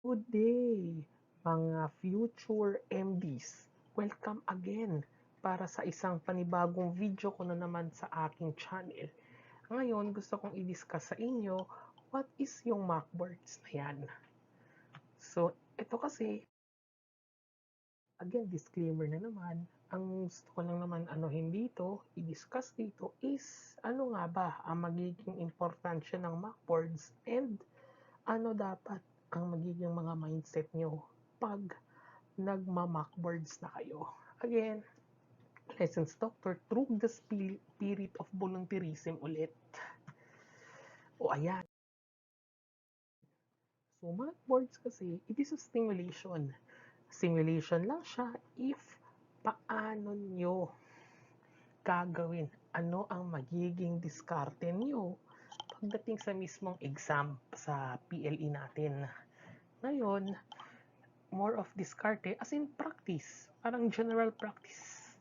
Good day, mga future MDs. Welcome again para sa isang panibagong video ko na naman sa aking channel. Ngayon, gusto kong i-discuss sa inyo what is yung Macwords na yan. So, ito kasi, again, disclaimer na naman, ang gusto ko lang naman anuhin dito, i-discuss dito is ano nga ba ang magiging importansya ng Macwords and ano dapat ang magiging mga mindset nyo pag nagma-Macwords na kayo. Again, Lessons Doctor through the spirit of volunteerism ulit. O ayan. So, Macwords kasi, it is a stimulation. Simulation lang siya if paano nyo gagawin. Ano ang magiging diskarte nyo pagdating sa mismong exam sa PLE natin. Ngayon, more of diskarte as in practice. Parang general practice.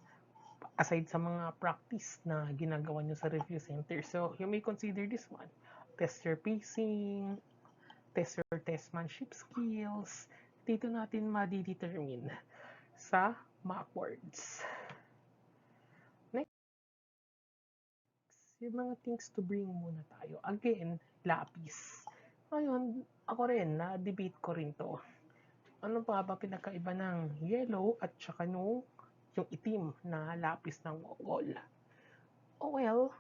Aside sa mga practice na ginagawa nyo sa review center. So, you may consider this one. Test your pacing, test your testmanship skills. Dito natin madidetermine sa Macwords. Next, yung mga things to bring muna tayo. Again, lapis. Ngayon, ako rin, na-debate ko rin to. Ano pa ba pinakaiba ng yellow at saka yung itim na lapis ng Mongol? Oh well,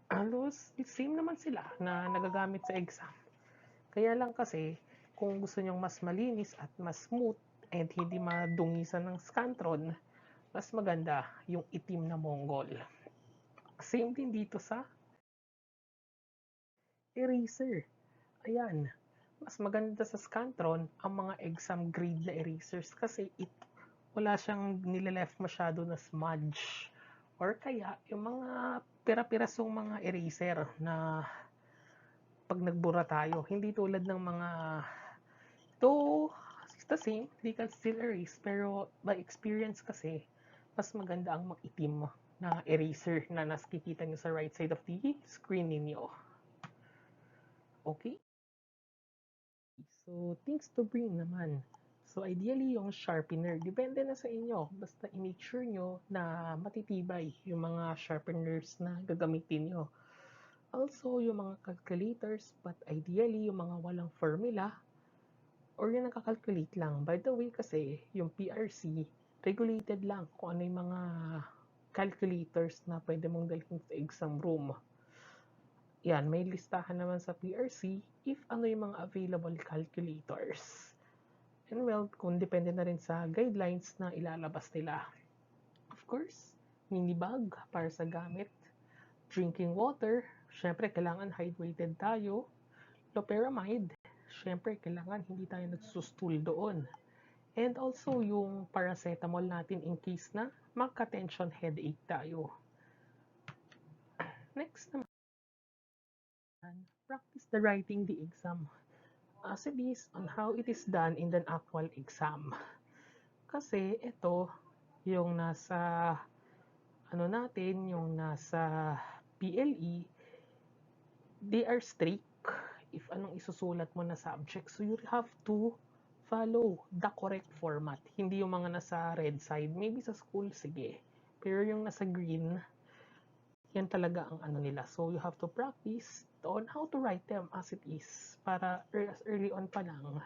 halos same naman sila na nagagamit sa exam. Kaya lang kasi, kung gusto nyong mas malinis at mas smooth and hindi madungisan ng scantron, mas maganda yung itim na Mongol. Same din dito sa eraser. Ayan, mas maganda sa Scantron ang mga exam grade na erasers kasi wala siyang nileleft masyado na smudge. Or kaya, yung mga pira-pirasong mga eraser na pag nagbura tayo, hindi tulad ng mga though it's the same, they can still erase, pero by experience kasi, mas maganda ang mag-itim na eraser na nakikita nyo sa right side of the screen ninyo. Okay? So, things to bring naman. So, ideally, yung sharpener, depende na sa inyo. Basta i-make sure nyo na matitibay yung mga sharpeners na gagamitin nyo. Also, yung mga calculators, but ideally, yung mga walang formula, or yung nakakalculate lang. By the way, kasi, yung PRC, regulated lang kung ano yung mga calculators na pwede mong dalhin sa exam room. Yan, may listahan naman sa PRC if ano yung mga available calculators. And well, kung depende na rin sa guidelines na ilalabas nila. Of course, mini bag para sa gamit. Drinking water, syempre kailangan hydrated tayo. Loperamide, syempre kailangan hindi tayo nagsustul doon. And also yung paracetamol natin in case na magka-tension headache tayo. Next naman, practice the writing the exam as it is on how it is done in the actual exam. Kasi ito, yung nasa ano natin, yung nasa PLE, they are strict if anong isusulat mo na subject. So you have to follow the correct format. Hindi yung mga nasa red side. Maybe sa school, sige. Pero yung nasa green, yan talaga ang ano nila. So you have to practice on how to write them as it is. Para as early on pa lang,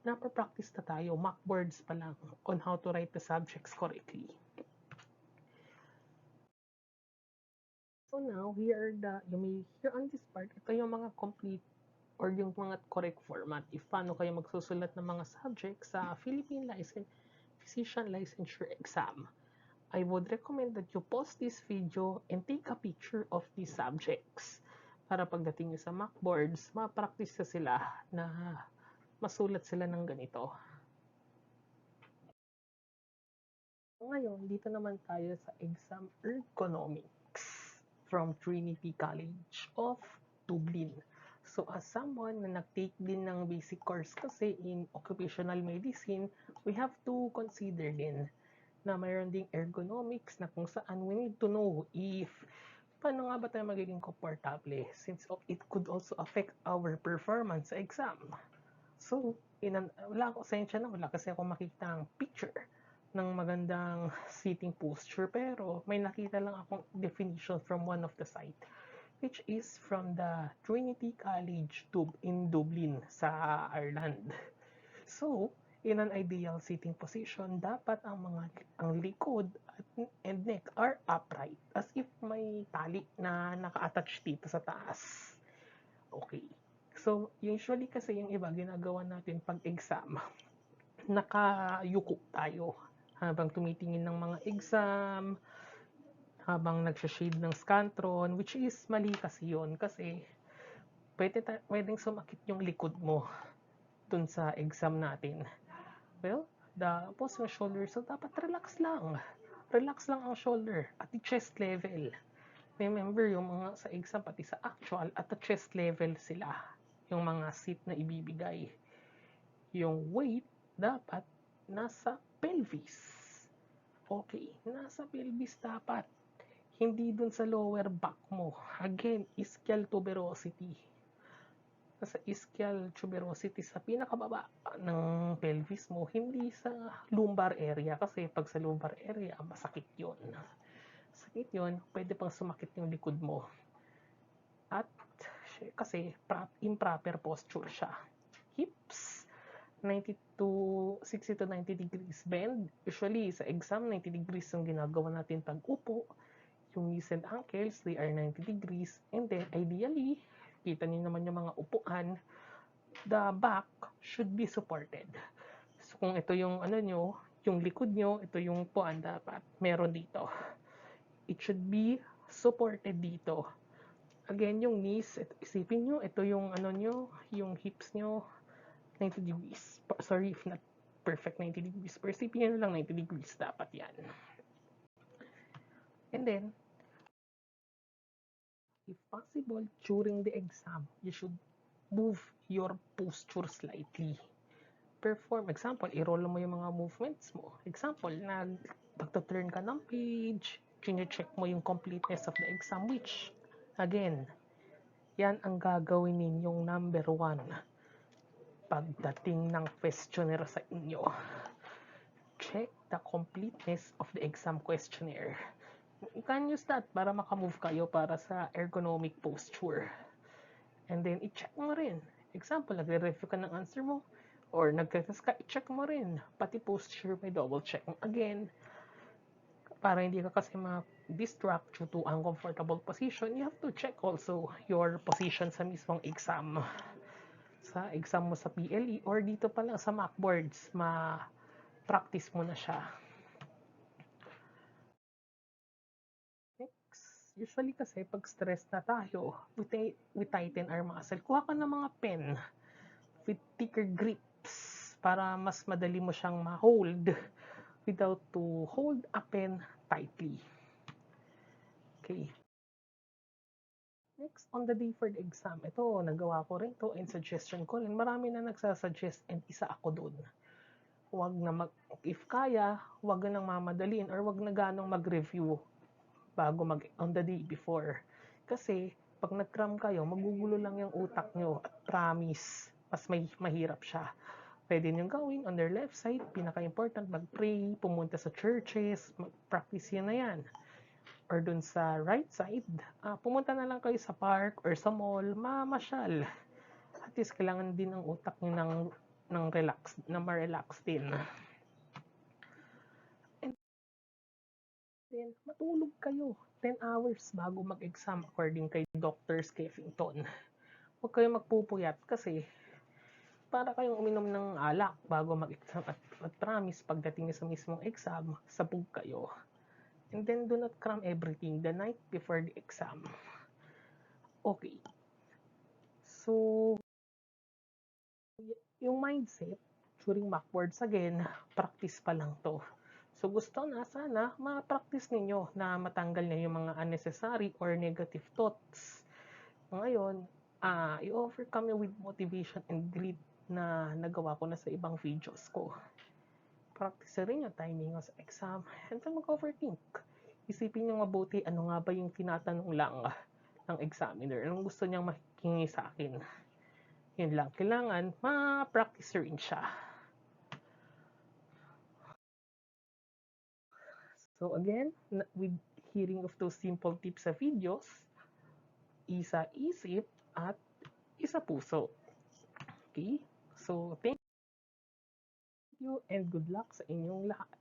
napapractice na tayo, mock words pa lang on how to write the subjects correctly. So now, here on this part, ito yung mga complete or yung mga correct format if paano kayo magsusulat ng mga subjects sa Philippine Physician Licensure Exam. I would recommend that you pause this video and take a picture of these subjects para pagdating nyo sa mock boards, ma-practice na sila na masulat sila ng ganito. Ngayon, dito naman tayo sa exam ergonomics from Trinity College of Dublin. So, as someone na nag-take din ng basic course kasi in occupational medicine, we have to consider din na mayroon ding ergonomics na kung saan we need to know if paano nga ba tayo magiging komportable since it could also affect our performance sa exam. So, wala kasi ako makitang picture ng magandang sitting posture, pero may nakita lang akong definition from one of the site, which is from the Trinity College in Dublin sa Ireland. So, in an ideal sitting position, dapat ang likod and neck are upright, as if may tali na naka-attach dito sa taas. Okay. So, usually kasi yung iba, ginagawa natin pag exam, nakayuko tayo habang tumitingin ng mga exam, habang nagsha-shade ng scantron, which is mali kasi yun. Kasi, pwedeng sumakit yung likod mo dun sa exam natin. Well, the posture shoulder, so dapat relax lang. Relax lang ang shoulder at the chest level. Remember, yung mga sa exam, pati sa actual, at the chest level sila. Yung mga seat na ibibigay. Yung weight, dapat nasa pelvis. Okay, nasa pelvis dapat. Hindi dun sa lower back mo. Again, ischial tuberosity. Sa ischial tuberosity sa pinakababa ng pelvis mo, hindi sa lumbar area. Kasi pag sa lumbar area, masakit yun. Sakit yun, pwede pang sumakit yung likod mo. At kasi improper posture siya. Hips, 60 to 90 degrees bend. Usually, sa exam, 90 degrees yung ginagawa natin pag upo. Yung knees and ankles, they are 90 degrees. And then, ideally, kita niyo naman yung mga upuan, the back should be supported. So, kung ito yung yung likod nyo, ito yung puan dapat meron dito. It should be supported dito. Again, yung knees, isipin nyo, ito yung yung hips nyo, 90 degrees. Sorry if not perfect 90 degrees. Pero isipin nyo lang 90 degrees dapat yan. And then, if possible, during the exam, you should move your posture slightly. Example, i-roll mo yung mga movements mo. Example, pagta-turn ka ng page, check mo yung completeness of the exam, which, again, yan ang gagawin ninyong number 1 pagdating ng questionnaire sa inyo. Check the completeness of the exam questionnaire. You can use that para makamove kayo para sa ergonomic posture. And then, i-check mo rin. Example, nagre-review ka ng answer mo, or nagte-test ka, i-check mo rin. Pati posture, may double check mo again. Para hindi ka kasi ma-distract due to uncomfortable position, you have to check also your position sa mismong exam. Sa exam mo sa PLE, or dito pa lang sa mockboards, ma-practice mo na siya. Usually kasi pag stress na tayo, we tighten our muscle. Kuha ka ng mga pen with thicker grips para mas madali mo siyang ma-hold without to hold a pen tightly. Okay. Next, on the day for the exam, ito, nagawa ko rin to and suggestion ko rin. Marami na nagsasuggest and isa ako dun. If kaya, wag nang mamadaliin or wag na ganong mag-review bago on the day before. Kasi, pag nag-cram kayo, magugulo lang yung utak nyo at promise, mas mahirap siya. Pwede nyo gawin on their left side, pinaka-important, mag-pray, pumunta sa churches, mag-practice yun na yan. Or dun sa right side, pumunta na lang kayo sa park or sa mall, mamasyal. At least, kailangan din ang utak nyo ng ma-relax din. Then, matulog kayo 10 hours bago mag-exam according kay Dr. Skeffington. Huwag kayo magpupuyat kasi para kayong uminom ng alak bago mag-exam at promise pagdating sa mismong exam, sabog kayo. And then, do not cram everything the night before the exam. Okay. So, yung mindset during mockboards, again, practice pa lang to. So, gusto na sana ma-practice ninyo na matanggal na yung mga unnecessary or negative thoughts. Ngayon, i-offer kami with motivation and grit na nagawa ko na sa ibang videos ko. Practice rin yung timing sa exam and then mag-overthink. Isipin nyo mabuti ano nga ba yung tinatanong lang ng examiner. Anong gusto niyang makikingi sa akin. Yun lang, kailangan ma-practice rin siya. So again, with hearing of those simple tips sa videos, isa isip at isa puso. Okay? So thank you and good luck sa inyong lahat.